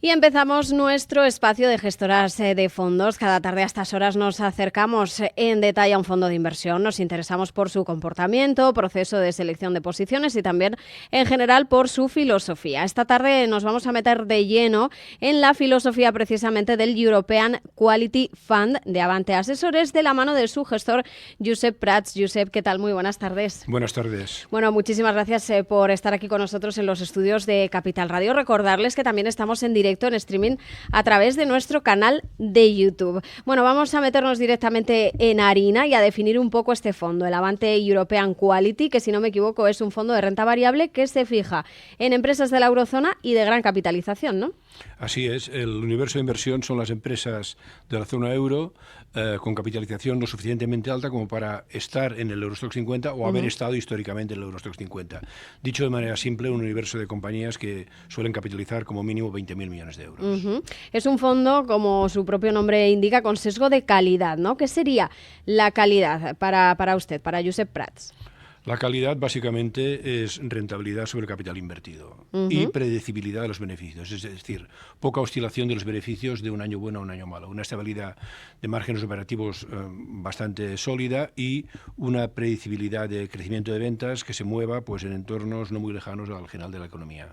Y empezamos nuestro espacio de gestoras de fondos. Cada tarde a estas horas nos acercamos en detalle a un fondo de inversión. Nos interesamos por su comportamiento, proceso de selección de posiciones y también en general por su filosofía. Esta tarde nos vamos a meter de lleno en la filosofía precisamente del European Quality Fund de Avante Asesores de la mano de su gestor Josep Prats. Josep, ¿qué tal? Muy buenas tardes. Buenas tardes. Bueno, muchísimas gracias por estar aquí con nosotros en los estudios de Capital Radio. Recordarles que también estamos en directo en streaming a través de nuestro canal de YouTube. Bueno, vamos a meternos directamente en harina y a definir un poco este fondo, el Avante European Quality, que si no me equivoco es un fondo de renta variable que se fija en empresas de la eurozona y de gran capitalización, ¿no? Así es, el universo de inversión son las empresas de la zona euro con capitalización lo suficientemente alta como para estar en el Eurostoxx 50 o haber estado históricamente en el Eurostoxx 50. Dicho de manera simple, un universo de compañías que suelen capitalizar como mínimo 20.000 millones de euros. Es un fondo, como su propio nombre indica, con sesgo de calidad, ¿no? ¿Qué sería la calidad para usted, para Josep Prats? La calidad básicamente es rentabilidad sobre capital invertido y predecibilidad de los beneficios, es decir, poca oscilación de los beneficios de un año bueno a un año malo, una estabilidad de márgenes operativos bastante sólida y una predecibilidad de crecimiento de ventas que se mueva pues en entornos no muy lejanos al final de la economía.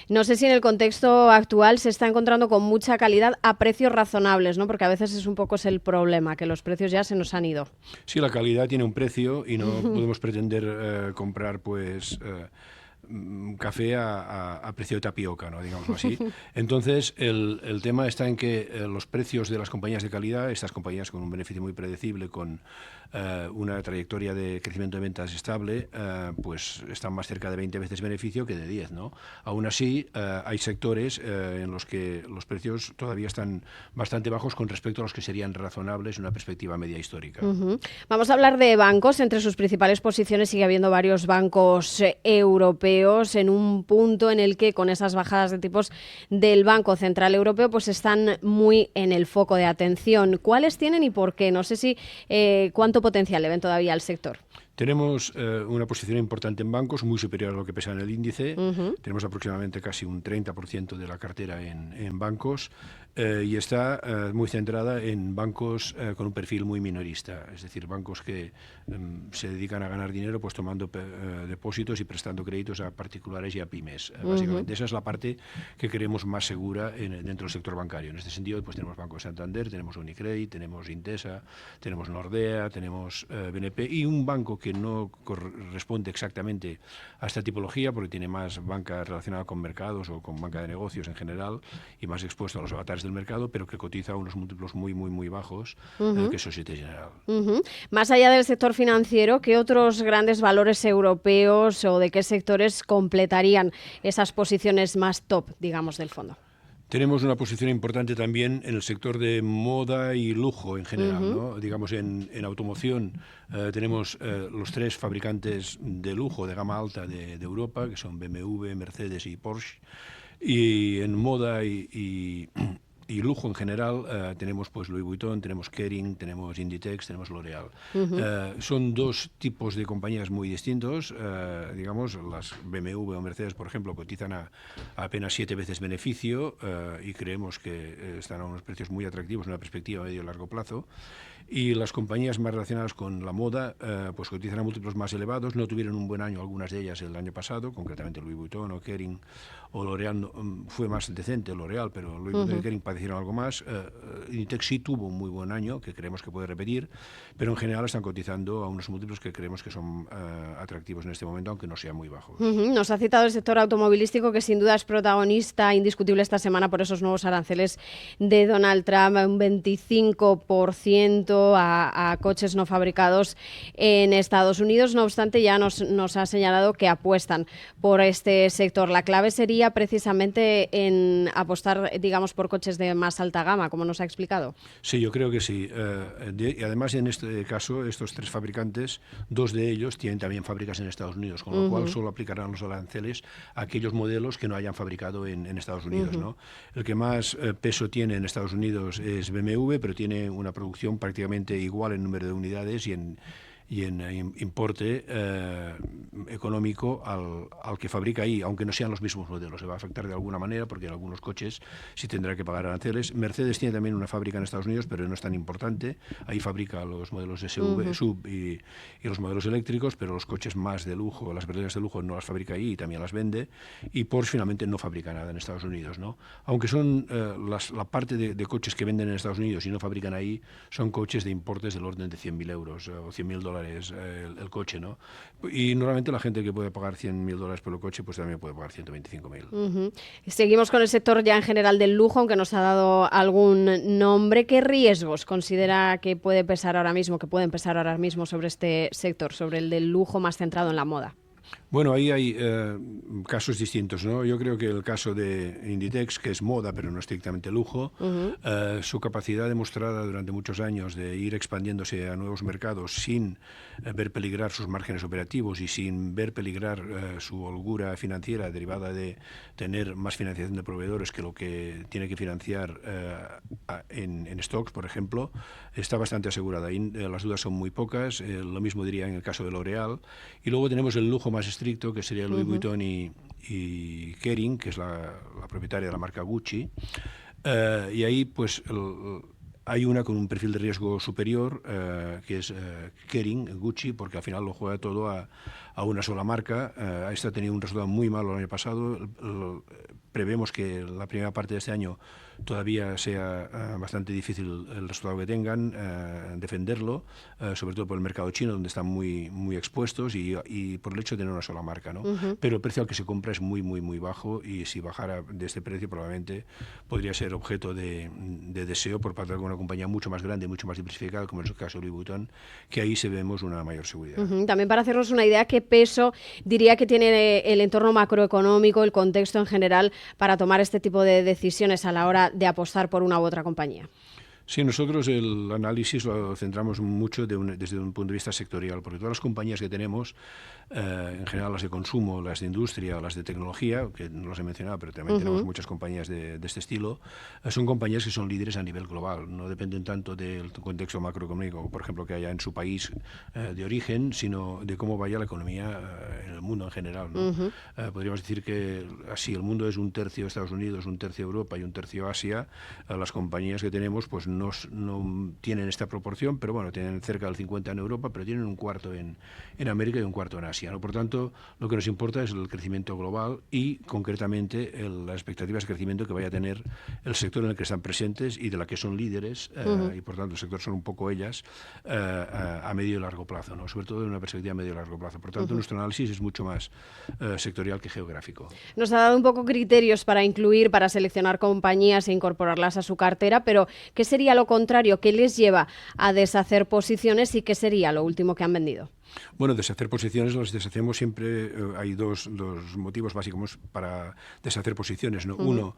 No sé si en el contexto actual se está encontrando con mucha calidad a precios razonables, ¿no? Porque a veces es un poco el problema, que los precios ya se nos han ido. Sí, la calidad tiene un precio y no podemos pretender comprar pues café a precio de tapioca, ¿no? Digámoslo así. Entonces, el tema está en que los precios de las compañías de calidad, estas compañías con un beneficio muy predecible, con una trayectoria de crecimiento de ventas estable, pues están más cerca de 20 veces beneficio que de 10, ¿no? Aún así, hay sectores en los que los precios todavía están bastante bajos con respecto a los que serían razonables en una perspectiva media histórica. Vamos a hablar de bancos. Entre sus principales posiciones sigue habiendo varios bancos europeos en un punto en el que con esas bajadas de tipos del Banco Central Europeo pues están muy en el foco de atención. ¿Cuáles tienen y por qué? No sé si cuánto potencial le ven todavía al sector. Tenemos una posición importante en bancos, muy superior a lo que pesa en el índice. Tenemos aproximadamente casi un 30% de la cartera en bancos y está muy centrada en bancos con un perfil muy minorista, es decir, bancos que se dedican a ganar dinero pues tomando depósitos y prestando créditos a particulares y a pymes. Básicamente esa es la parte que creemos más segura dentro del sector bancario. En este sentido pues tenemos Banco Santander, tenemos Unicredit, tenemos Intesa, tenemos Nordea, tenemos BNP y un banco que no corresponde exactamente a esta tipología porque tiene más banca relacionada con mercados o con banca de negocios en general y más expuesto a los avatares del mercado, pero que cotiza a unos múltiplos muy bajos que es Société Générale. Más allá del sector financiero, ¿qué otros grandes valores europeos o de qué sectores completarían esas posiciones más top, digamos, del fondo? Tenemos una posición importante también en el sector de moda y lujo en general, ¿no? Digamos, en automoción tenemos los tres fabricantes de lujo de gama alta de Europa, que son BMW, Mercedes y Porsche. Y en moda y lujo en general tenemos pues Louis Vuitton, tenemos Kering, tenemos Inditex, tenemos L'Oréal. Son dos tipos de compañías muy distintos. Digamos, las BMW o Mercedes, por ejemplo, cotizan a apenas 7 veces beneficio y creemos que están a unos precios muy atractivos en una perspectiva medio y largo plazo. Y las compañías más relacionadas con la moda pues cotizan a múltiplos más elevados. No tuvieron un buen año algunas de ellas el año pasado, concretamente Louis Vuitton o Kering o L'Oréal fue más decente L'Oréal, pero Louis Vuitton y Kering padecieron algo más. Inditex sí tuvo un muy buen año, que creemos que puede repetir, pero en general están cotizando a unos múltiplos que creemos que son atractivos en este momento, aunque no sean muy bajos. Nos ha citado el sector automovilístico, que sin duda es protagonista indiscutible esta semana por esos nuevos aranceles de Donald Trump, un 25% a coches no fabricados en Estados Unidos. No obstante, ya nos ha señalado que apuestan por este sector. La clave sería precisamente en apostar, digamos, por coches de más alta gama, como nos ha explicado. Sí, yo creo que sí. Y además, en este caso, estos tres fabricantes, dos de ellos tienen también fábricas en Estados Unidos, con lo cual solo aplicarán los aranceles a aquellos modelos que no hayan fabricado en Estados Unidos, ¿no? El que más peso tiene en Estados Unidos es BMW, pero tiene una producción prácticamente igual en número de unidades y en importe económico al que fabrica ahí, aunque no sean los mismos modelos. Se va a afectar de alguna manera porque en algunos coches sí tendrá que pagar aranceles. Mercedes tiene también una fábrica en Estados Unidos, pero no es tan importante. Ahí fabrica los modelos SUV, SUV y los modelos eléctricos, pero los coches más de lujo, las berlinas de lujo, no las fabrica ahí y también las vende. Y Porsche finalmente no fabrica nada en Estados Unidos, ¿no? Aunque son la parte de coches que venden en Estados Unidos y no fabrican ahí, son coches de importes del orden de 100.000 euros o $100.000 el coche, ¿no? Y normalmente la gente que puede pagar $100.000 por el coche, pues también puede pagar 125.000. Seguimos con el sector ya en general del lujo, aunque nos ha dado algún nombre. ¿Qué riesgos considera que pueden pesar ahora mismo sobre este sector, sobre el del lujo más centrado en la moda? Bueno, ahí hay casos distintos, ¿no? Yo creo que el caso de Inditex, que es moda, pero no estrictamente lujo, su capacidad demostrada durante muchos años de ir expandiéndose a nuevos mercados sin ver peligrar sus márgenes operativos y sin ver peligrar su holgura financiera derivada de tener más financiación de proveedores que lo que tiene que financiar en stocks, por ejemplo, está bastante asegurada. Ahí las dudas son muy pocas. Lo mismo diría en el caso de L'Oréal. Y luego tenemos el lujo más estricto, que sería Louis Vuitton y Kering, que es la propietaria de la marca Gucci. Y ahí pues hay una con un perfil de riesgo superior, que es Kering, Gucci, porque al final lo juega todo a una sola marca. Esta ha tenido un resultado muy malo el año pasado. Prevemos que la primera parte de este año todavía sea bastante difícil el resultado que tengan, defenderlo, sobre todo por el mercado chino, donde están muy, muy expuestos y por el hecho de tener una sola marca, ¿no? Pero el precio al que se compra es muy, muy, muy bajo y si bajara de este precio probablemente podría ser objeto de deseo por parte de alguna compañía mucho más grande, mucho más diversificada, como es el caso de Louis Vuitton, que ahí se vemos una mayor seguridad. También para hacernos una idea, ¿qué peso diría que tiene el entorno macroeconómico, el contexto en general, para tomar este tipo de decisiones a la hora de apostar por una u otra compañía? Sí, nosotros el análisis lo centramos mucho desde un punto de vista sectorial, porque todas las compañías que tenemos, en general las de consumo, las de industria, las de tecnología, que no las he mencionado, pero también tenemos muchas compañías de este estilo, son compañías que son líderes a nivel global, no dependen tanto del contexto macroeconómico, por ejemplo, que haya en su país de origen, sino de cómo vaya la economía en el mundo en general, ¿no? Podríamos decir que así el mundo es un tercio Estados Unidos, un tercio Europa y un tercio Asia. Las compañías que tenemos pues no tienen esta proporción, pero bueno, tienen cerca del 50 en Europa, pero tienen un cuarto en América y un cuarto en Asia, ¿no? Por tanto, lo que nos importa es el crecimiento global y concretamente las expectativas de crecimiento que vaya a tener el sector en el que están presentes y de la que son líderes, y por tanto el sector son un poco ellas a medio y largo plazo, ¿no? Sobre todo en una perspectiva a medio y largo plazo. Por tanto, nuestro análisis es mucho más sectorial que geográfico. Nos ha dado un poco criterios para incluir, para seleccionar compañías e incorporarlas a su cartera, pero ¿qué sería lo contrario? ¿Qué les lleva a deshacer posiciones y qué sería lo último que han vendido? Bueno, deshacer posiciones las deshacemos siempre. Hay dos motivos básicos para deshacer posiciones, ¿no? Uno,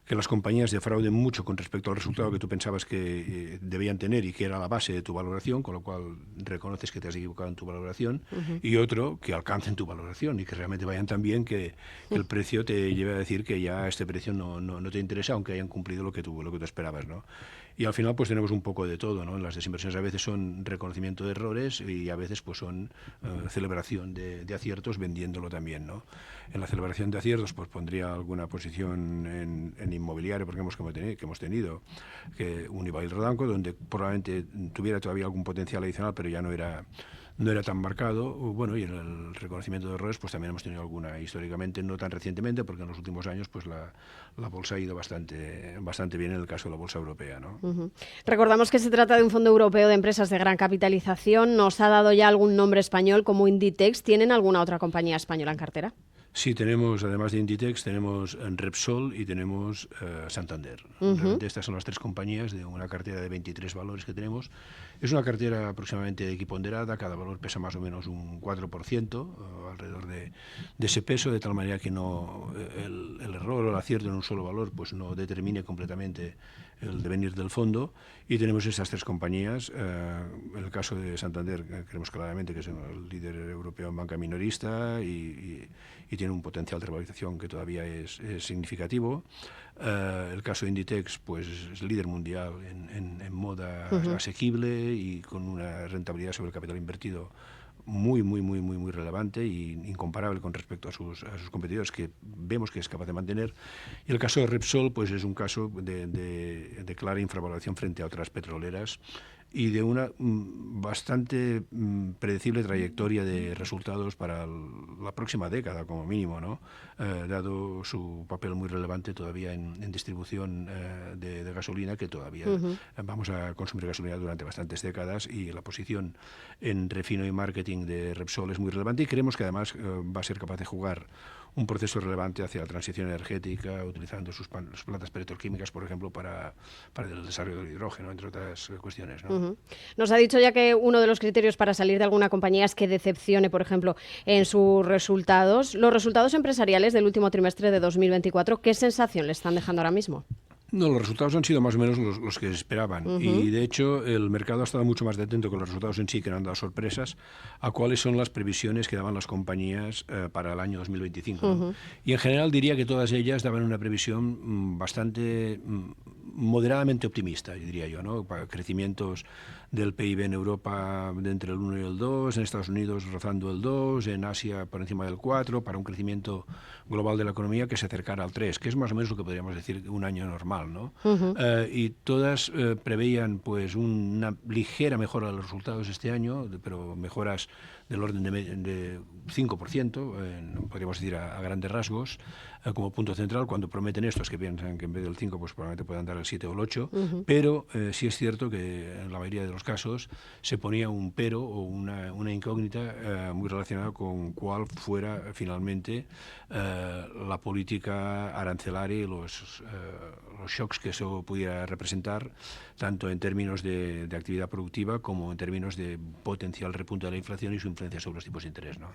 que las compañías defrauden mucho con respecto al resultado que tú pensabas que debían tener y que era la base de tu valoración, con lo cual reconoces que te has equivocado en tu valoración, y otro, que alcancen tu valoración y que realmente vayan tan bien que el precio te lleve a decir que ya este precio no te interesa, aunque hayan cumplido lo que tú esperabas, ¿no? Y al final pues tenemos un poco de todo, ¿no? Las desinversiones a veces son reconocimiento de errores y a veces pues son celebración de aciertos vendiéndolo también, ¿no? En la celebración de aciertos pues pondría alguna posición en inmobiliario, porque que hemos tenido que Unibail Rodamco, donde probablemente tuviera todavía algún potencial adicional, pero ya no era tan marcado. Bueno, y en el reconocimiento de errores pues también hemos tenido alguna históricamente, no tan recientemente, porque en los últimos años pues la bolsa ha ido bastante bien en el caso de la bolsa europea, ¿no? Recordamos que se trata de un fondo europeo de empresas de gran capitalización. ¿Nos ha dado ya algún nombre español como Inditex? ¿Tienen alguna otra compañía española en cartera? Sí, tenemos, además de Inditex, tenemos Repsol y tenemos Santander. Realmente estas son las tres compañías de una cartera de 23 valores que tenemos. Es una cartera aproximadamente equiponderada, cada valor pesa más o menos un 4%, alrededor de ese peso, de tal manera que no el error o el acierto en un solo valor pues no determine completamente el devenir del fondo. Y tenemos estas tres compañías. En el caso de Santander, creemos claramente que es el líder europeo en banca minorista y tiene tiene un potencial de revalorización que todavía es significativo. El caso de Inditex, pues es líder mundial en moda asequible y con una rentabilidad sobre el capital invertido muy relevante y incomparable con respecto a sus competidores, que vemos que es capaz de mantener. Y el caso de Repsol, pues es un caso de clara infravaloración frente a otras petroleras y de una bastante predecible trayectoria de resultados para la próxima década, como mínimo, ¿no? Dado su papel muy relevante todavía en distribución de gasolina, que todavía vamos a consumir gasolina durante bastantes décadas, y la posición en refino y marketing de Repsol es muy relevante, y creemos que además va a ser capaz de jugar un proceso relevante hacia la transición energética, utilizando sus plantas petroquímicas, por ejemplo, para el desarrollo del hidrógeno, entre otras cuestiones, ¿no? Nos ha dicho ya que uno de los criterios para salir de alguna compañía es que decepcione, por ejemplo, en sus resultados. Los resultados empresariales del último trimestre de 2024, ¿qué sensación le están dejando ahora mismo? No, los resultados han sido más o menos los que esperaban, y de hecho el mercado ha estado mucho más atento con los resultados en sí, que no han dado sorpresas, a cuáles son las previsiones que daban las compañías para el año 2025. ¿no? Y en general diría que todas ellas daban una previsión bastante moderadamente optimista, diría yo, ¿no? Para crecimientos del PIB en Europa de entre el 1 y el 2, en Estados Unidos rozando el 2, en Asia por encima del 4, para un crecimiento global de la economía que se acercara al 3, que es más o menos lo que podríamos decir un año normal, ¿no? Y todas preveían pues una ligera mejora de los resultados este año, pero mejoras del orden de 5%, podríamos decir a grandes rasgos, como punto central, cuando prometen estos que piensan que en vez del 5 pues probablemente puedan dar el 7 o el 8, pero sí es cierto que en la mayoría de los casos se ponía un pero o una incógnita muy relacionada con cuál fuera finalmente la política arancelaria y los shocks que eso pudiera representar, tanto en términos de actividad productiva como en términos de potencial repunte de la inflación y su influencia sobre los tipos de interés, ¿no?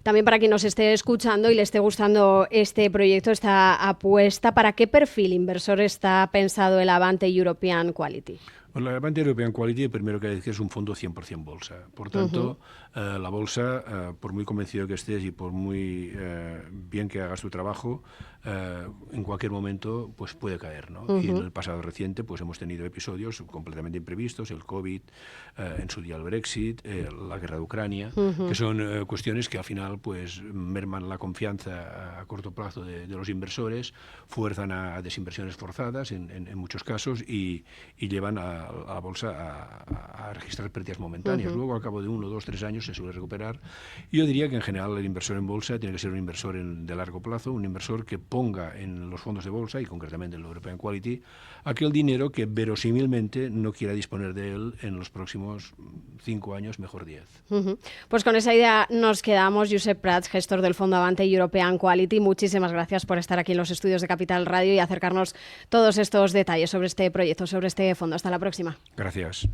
También para quien nos esté escuchando y le esté gustando este proyecto, esta apuesta, ¿para qué perfil inversor está pensado el Avante European Quality? Bueno, la Avante European Quality, primero que decir, es un fondo 100% bolsa. Por tanto, la bolsa, por muy convencido que estés y por muy bien que hagas tu trabajo, en cualquier momento pues puede caer, ¿no? Y en el pasado reciente pues hemos tenido episodios completamente imprevistos, el COVID, en su día el Brexit, la guerra de Ucrania, que son cuestiones que al final pues merman la confianza a corto plazo de los inversores, fuerzan a desinversiones forzadas en muchos casos y llevan a la bolsa a registrar pérdidas momentáneas. Luego, al cabo de 1, 2, 3 años se suele recuperar. Y yo diría que en general el inversor en bolsa tiene que ser un inversor de largo plazo, un inversor que ponga en los fondos de bolsa, y concretamente en el European Quality, aquel dinero que verosímilmente no quiera disponer de él en los próximos 5 años, mejor 10. Pues con esa idea nos quedamos. Josep Prats, gestor del fondo Avante European Quality, muchísimas gracias por estar aquí en los estudios de Capital Radio y acercarnos todos estos detalles sobre este proyecto, sobre este fondo. Hasta la próxima. Gracias.